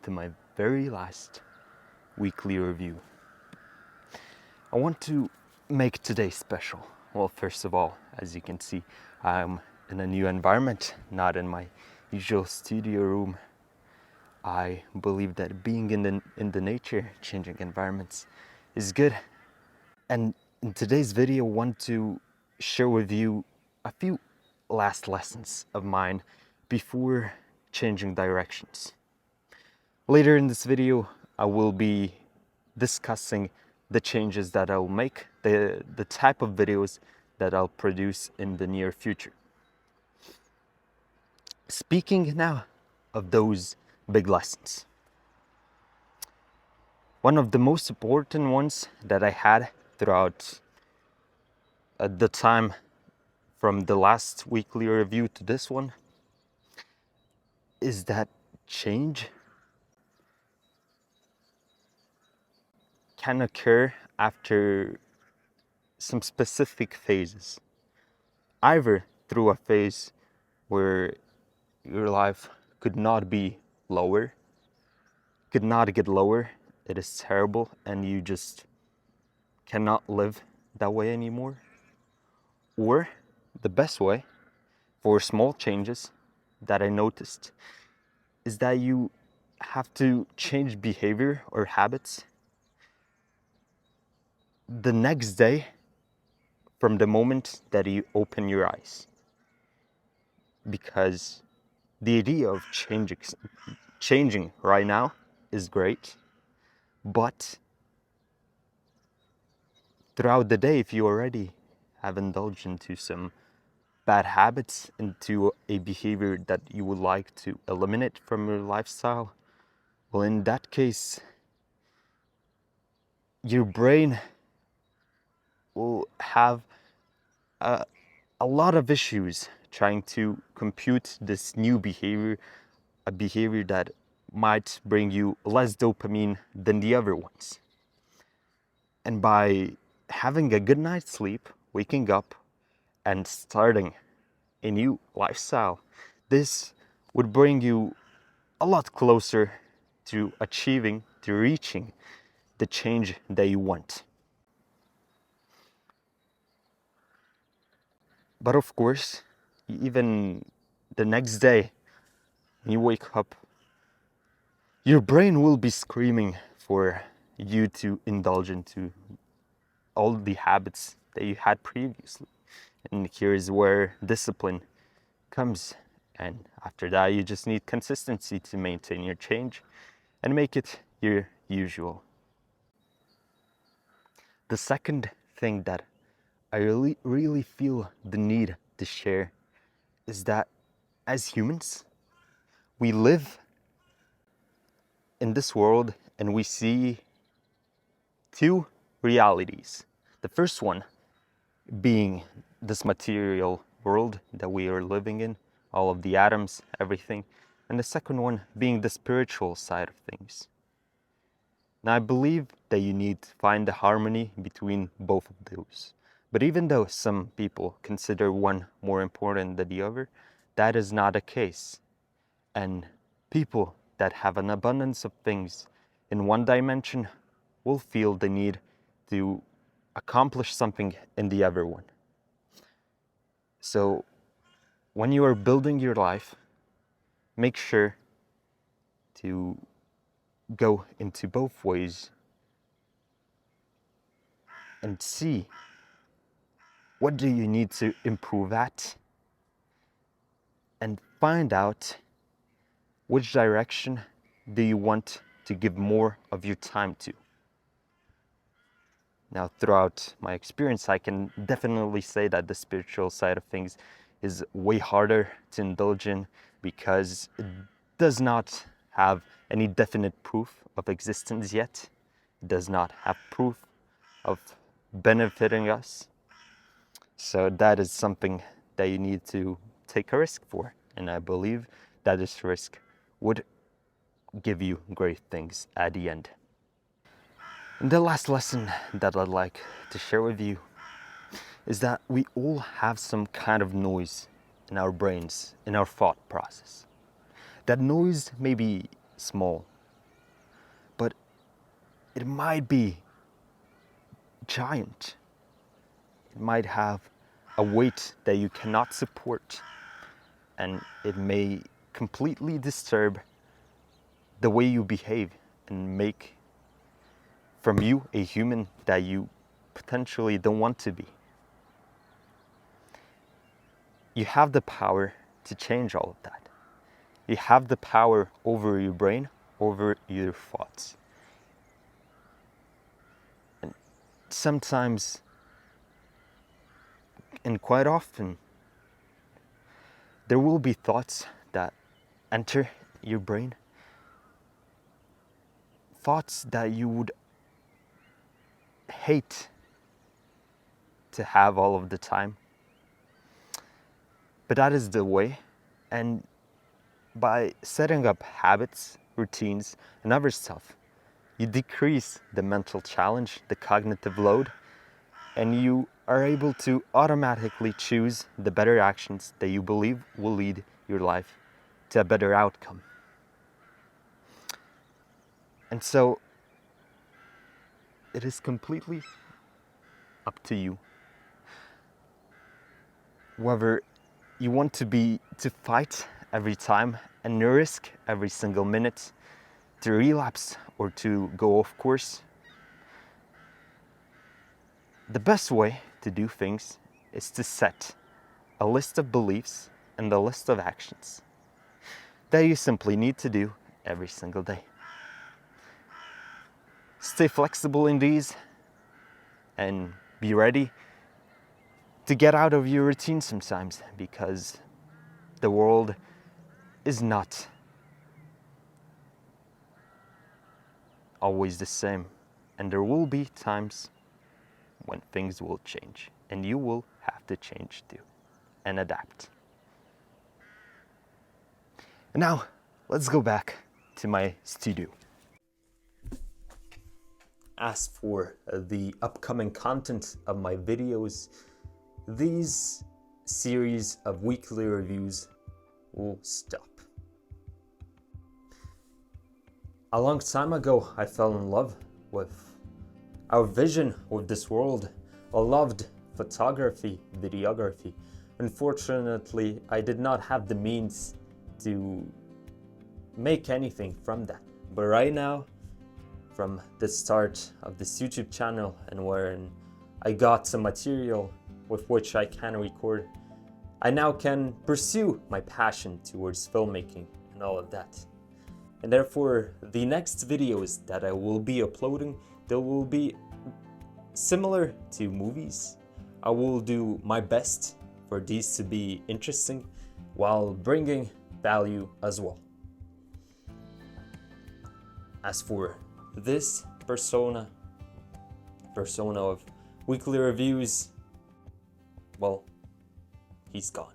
to my very last weekly review. I want to make today special. Well, first of all, as you can see, I'm in a new environment, not in my usual studio room. I believe that being in the nature, changing environments is good. And in today's video, I want to share with you a few last lessons of mine before changing directions. Later in this video, I will be discussing the changes that I'll make, the type of videos that I'll produce in the near future. Speaking now of those big lessons, one of the most important ones that I had throughout the time from the last weekly review to this one is that change can occur after some specific phases. Either through a phase where your life could not be lower, could not get lower, it is terrible and you just cannot live that way anymore. Or the best way for small changes that I noticed is that you have to change behavior or habits the next day from the moment that you open your eyes. Because the idea of changing right now is great, but throughout the day, if you already have indulged into some bad habits, into a behavior that you would like to eliminate from your lifestyle, well, in that case, your brain will have a lot of issues trying to compute this new behavior, a behavior that might bring you less dopamine than the other ones. And by having a good night's sleep, waking up and starting a new lifestyle, this would bring you a lot closer to achieving, to reaching the change that you want. But of course, even the next day, when you wake up, your brain will be screaming for you to indulge into all the habits that you had previously. And here's where discipline comes. And after that, you just need consistency to maintain your change and make it your usual. The second thing that I really feel the need to share is that as humans, we live in this world and we see two realities. The first one being this material world that we are living in, all of the atoms, everything. And the second one being the spiritual side of things. Now, I believe that you need to find the harmony between both of those. But even though some people consider one more important than the other, that is not the case. And people that have an abundance of things in one dimension will feel the need to accomplish something in the other one. So when you are building your life, make sure to go into both ways and see what do you need to improve at, and find out which direction do you want to give more of your time to. Now, throughout my experience, I can definitely say that the spiritual side of things is way harder to indulge in because it does not have any definite proof of existence yet. It does not have proof of benefiting us. So that is something that you need to take a risk for. And I believe that this risk would give you great things at the end. And the last lesson that I'd like to share with you is that we all have some kind of noise in our brains, in our thought process. That noise may be small, it might be giant. It might have a weight that you cannot support, and it may completely disturb the way you behave and make from you a human that you potentially don't want to be. You have the power to change all of that. You have the power over your brain, over your thoughts. And sometimes, and quite often, there will be thoughts that enter your brain, thoughts that you would hate to have all of the time. But that is the way. And by setting up habits, routines, and other stuff, you decrease the mental challenge, the cognitive load, and you are able to automatically choose the better actions that you believe will lead your life to a better outcome. And so it is completely up to you whether you want to fight every time and risk every single minute to relapse or to go off course. The best way to do things is to set a list of beliefs and a list of actions that you simply need to do every single day. Stay flexible in these and be ready to get out of your routine sometimes, because the world is not always the same, and there will be times when things will change, and you will have to change too and adapt. And now let's go back to my studio. As for the upcoming content of my videos, these series of weekly reviews will stop. A long time ago, I fell in love with our vision of this world. I loved photography, videography. Unfortunately, I did not have the means to make anything from that. But right now, from the start of this YouTube channel, and wherein I got some material with which I can record, I now can pursue my passion towards filmmaking and all of that. And therefore, the next videos that I will be uploading, they will be similar to movies. I will do my best for these to be interesting while bringing value as well. As for this persona of weekly reviews, well, he's gone.